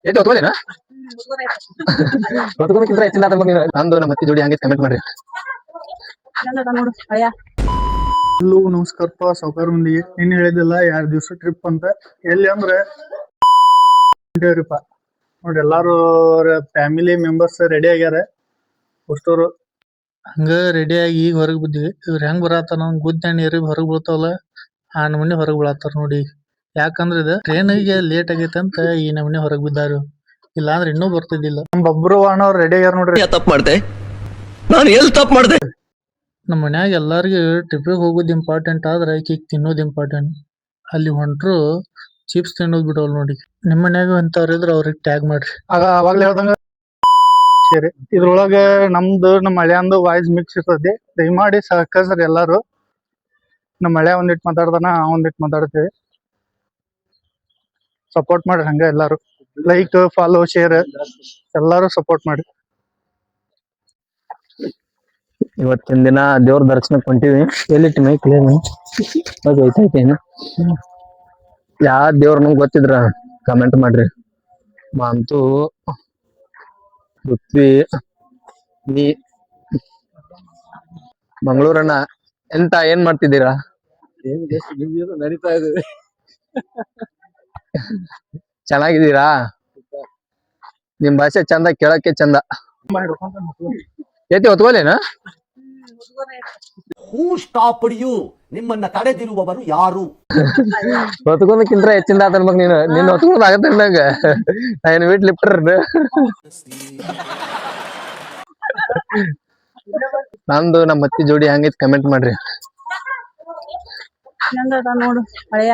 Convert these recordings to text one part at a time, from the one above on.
ಎದ್ದು ಹೊತ್ಕೊಳ್ಳೇನಾ ಹೊತ್ಕೊಳಕ್ಕಿಂತ ಹೆಚ್ಚಿನ ನಂದು ನಮ್ಮ ಅತ್ತಿ ಜೋಡಿ ಹಂಗೆ ಕಮೆಂಟ್ ಮಾಡ್ರಿ. ಎಲ್ಲೂ ನಮಸ್ಕಾರಪ್ಪ ಸಾವುಕಾರ ಮಂದಿಗೆ. ನಿನ್ನ ಹೇಳಿದಿಲ್ಲ 2 ದಿವಸ ಟ್ರಿಪ್ ಅಂತ. ಎಲ್ಲಿ ಅಂದ್ರೆ ನೋಡ್ರಿ ಎಲ್ಲಾರು ಫ್ಯಾಮಿಲಿ ಮೆಂಬರ್ಸ್ ರೆಡಿ ಆಗ್ಯಾರ ಅಷ್ಟೋರು. ಹಂಗ ರೆಡಿ ಆಗಿ ಈಗ ಹೊರಗ್ ಬಿದ್ವಿ. ಇವ್ರ ಹೆಂಗ್ ಬರತ್ತಾರ ನಮ್ ಗುದ್ದ ಎರಿ ಹೊರಗ್ ಬೀಳ್ತಾವಲ್ಲ ಆ ನಮೂನಿ ಹೊರಗ್ ಬೀಳತ್ತಾರ ನೋಡಿ. ಯಾಕಂದ್ರ ಇದು ಟ್ರೈನಿಗೆ ಲೇಟ್ ಆಗೈತೆ ಅಂತ ಈ ನಮೂನಿ ಹೊರಗ್ ಬಿದ್ದಾರು. ಇಲ್ಲಾಂದ್ರೆ ಇನ್ನೂ ಬರ್ತಿದ್ದಿಲ್ಲ. ನಮ್ ಬಬ್ರು ಅಣ್ಣವ್ರು ರೆಡಿ ಆಗ್ಯಾರ ನೋಡ್ರಿ. ತಪ್ಪು ಮಾಡ್ದೆ ನಾನು ಎಲ್ಲಿ ತಪ್ಪು ಮಾಡ್ದೆ. ನಮ್ಮ ಮನ್ಯಾಗ ಎಲ್ಲಾರ್ಗು ಟ್ರಿಪ್ಪಿಗೆ ಹೋಗೋದು ಇಂಪಾರ್ಟೆಂಟ್ ಆದ್ರೆ ಈಕಿಗ್ ತಿನ್ನೋದು ಇಂಪಾರ್ಟೆಂಟ್. ಅಲ್ಲಿ ಹೊಂಟ್ರು ಚಿಪ್ಸ್ ತಿನ್ನೋದು ಬಿಡೋಲ್ ನೋಡಿ. ನಿಮ್ಮ ಮನ್ಯಾಗ ಅಂತವ್ರ ಇದ್ರ ಅವ್ರಿಗೆ ಟ್ಯಾಗ್ ಮಾಡ್ರಿ. ಅವಾಗ್ಲೇ ಹೇಳ್ದಂಗ ಸರಿ. ಇದ್ರೊಳಗ ನಮ್ದು ನಮ್ಮ ಹಳ್ಯಾಂದು ವಾಯ್ಸ್ ಮಿಕ್ಸ್ ಇರ್ತದೆ. ದಯಮಾಡಿ ಸಹಕರಿಸ್ರಿ ಎಲ್ಲಾರು. ನಮ್ಮ ಹಳ್ಯಾ ಒಂದಿಟ್ ಮಾತಾಡ್ದಾನ ಒಂದಿಟ್ ಮಾತಾಡ್ತೇವೆ. ಸಪೋರ್ಟ್ ಮಾಡ್ರಿ ಹಂಗ ಎಲ್ಲಾರು. ಲೈಕ್ ಫಾಲೋ ಶೇರ್ ಎಲ್ಲಾರು ಸಪೋರ್ಟ್ ಮಾಡ್ರಿ. ಇವತ್ತಿನ ದಿನ ದೇವ್ರ ದರ್ಶನಕ್ಕೆ ಹೊಂಟಿವಿ. ಎಲ್ಲಿಟ್ಟು ಮೈ ಕ್ಲಿಯರ್ ಯಾವ ದೇವ್ರ ನಂಗೆ ಗೊತ್ತಿದ್ರ ಕಮೆಂಟ್ ಮಾಡ್ರಿ. ಅಂತೂ ಪೃಥ್ವಿ ನೀ ಮಂಗಳೂರನ್ನ ಎಂತ ಏನ್ ಮಾಡ್ತಿದ್ದೀರಾ? ನಡೀತಾ ಇದೆ. ಚೆನ್ನಾಗಿದ್ದೀರಾ? ನಿಮ್ ಭಾಷೆ ಚಂದ, ಕೇಳಕ್ಕೆ ಚಂದ. ಎತ್ತಿ ಹೊತ್ಕೊಳ್ಳೇನಾ? ನಿಮ್ಮನ್ನ ತಡೆದಿರುವವರು ಯಾರು? ಹೊತ್ಕೊಂಡಕ್ಕಿಂತ ಹೆಚ್ಚಿಂದ ಆತನ್ಬೇಕು ನೀನು. ನಿನ್ನ ಹೊತ್ಕೊಳ್ಳೋದು ಆಗತ್ತೆ ನಂಗ. ನಾನು ವೀಟ್ ಲಿಫ್ಟರ್. ನಂದು ನಮ್ಮ ಅತ್ತಿ ಜೋಡಿ ಹಂಗೈತ್ ಕಮೆಂಟ್ ಮಾಡ್ರಿ. ನೋಡು ಹಳೆಯ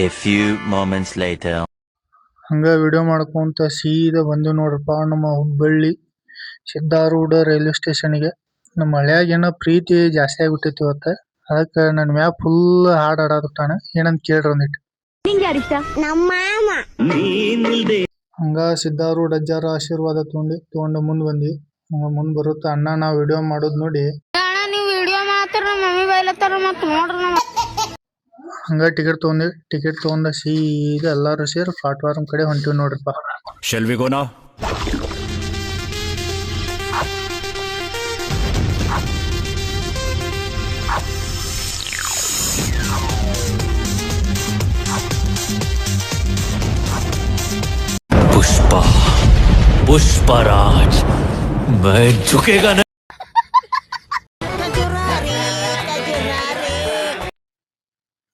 A few moments later. ಹಂಗ ವಿಡಿಯೋ ಮಾಡ್ಕೊಂತ ಸೀದಾ ಬಂದು ನೋಡ್ರಪ್ಪ ನಮ್ಮ ಹುಬ್ಬಳ್ಳಿ ಸಿದ್ದಾರೂಢ ರೈಲ್ವೆ ಸ್ಟೇಷನ್ಗೆ. ನಮ್ಮ ಹಳ್ಯಾಗ ಏನೋ ಪ್ರೀತಿ ಜಾಸ್ತಿ ಆಗ್ಬಿಟ್ಟೈತಿ ಇವತ್ತ. ಅದಕ್ಕೆ ನನ್ನ ಮ್ಯಾಗ ಫುಲ್ ಹಾಡ್ ಹಾಡಾಡ್ತಾನ. ಏನಂತ ಕೇಳ್ರಿ ಒಂದಿಟ್ಟು. ಹಂಗ ಸಿದ್ದಾರೂಢ ಅಜ್ಜಾರ ಆಶೀರ್ವಾದ ತಗೊಂಡು ಮುಂದ್ ಬಂದ್ವಿ. ಮುಂದ್ ಬರುತ್ತ ಅಣ್ಣ ನಾವ್ ವಿಡಿಯೋ ಮಾಡೋದ್ ನೋಡಿ ಹಂಗ ಟಿಕೆಟ್ ತಗೊಂಡ ಸೀದಾ ಎಲ್ಲಾರು ಸೇರಿ ಪ್ಲಾಟ್ಫಾರ್ಮ್ ಕಡೆ ಹೊಂಟಿವಿ ನೋಡ್ರಿಪ್ಪ. Shall we go now? Pushpraj मैं झुकेगा नहीं.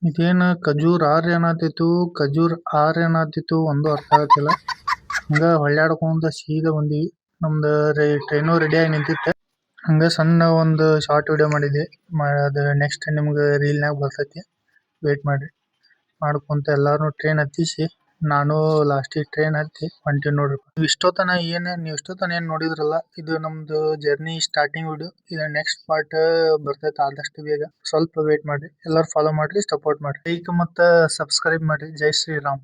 ಇದೇನ ಖಜೂರ್ ಆರ್ ಏನಾತಿತ್ತು ಖಜೂರ್ ಆರ್ ಏನಾತಿತ್ತು ಒಂದು ಅರ್ಥ ಆಗತ್ತಿಲ್ಲ. ಹಂಗ ಹೊಳ್ಯಾಡ್ಕೊಂತ ಸೀದಾ ಬಂದಿವಿ. ನಮ್ದು ಟ್ರೈನು ರೆಡಿ ಆಗಿ ನಿಂತಿತ್ತು. ಹಂಗ ಸಣ್ಣ ಒಂದು ಶಾರ್ಟ್ ವಿಡಿಯೋ ಮಾಡಿದ್ದೆ. ಅದು ನೆಕ್ಸ್ಟ್ ನಿಮ್ಗೆ ರೀಲ್ನಾಗ ಬರ್ತೈತಿ. ವೇಟ್ ಮಾಡ್ರಿ. ಮಾಡ್ಕೊಂತ ಎಲ್ಲಾರು ಟ್ರೈನ್ ಹತ್ತಿಸಿ ನಾನು ಲಾಸ್ಟಿಗೆ ಟ್ರೈನ್ ಹತ್ತಿ ಹೊಂಟಿವಿ ನೋಡ್ರಿ. ನೀವು ಇಷ್ಟೊತ್ತನ ಏನ್ ನೋಡಿದ್ರಲ್ಲ, ಇದು ನಮ್ದು ಜರ್ನಿ ಸ್ಟಾರ್ಟಿಂಗ್ ವಿಡಿಯೋ. ಇದು ನೆಕ್ಸ್ಟ್ ಪಾರ್ಟ್ ಬರ್ತೈತೆ ಆದಷ್ಟು ಬೇಗ. ಸ್ವಲ್ಪ ವೇಟ್ ಮಾಡ್ರಿ. ಎಲ್ಲಾರು ಫಾಲೋ ಮಾಡ್ರಿ, ಸಪೋರ್ಟ್ ಮಾಡ್ರಿ. ಲೈಕ್ ಮತ್ತ ಸಬ್ಸ್ಕ್ರೈಬ್ ಮಾಡ್ರಿ. ಜೈ ಶ್ರೀರಾಮ್.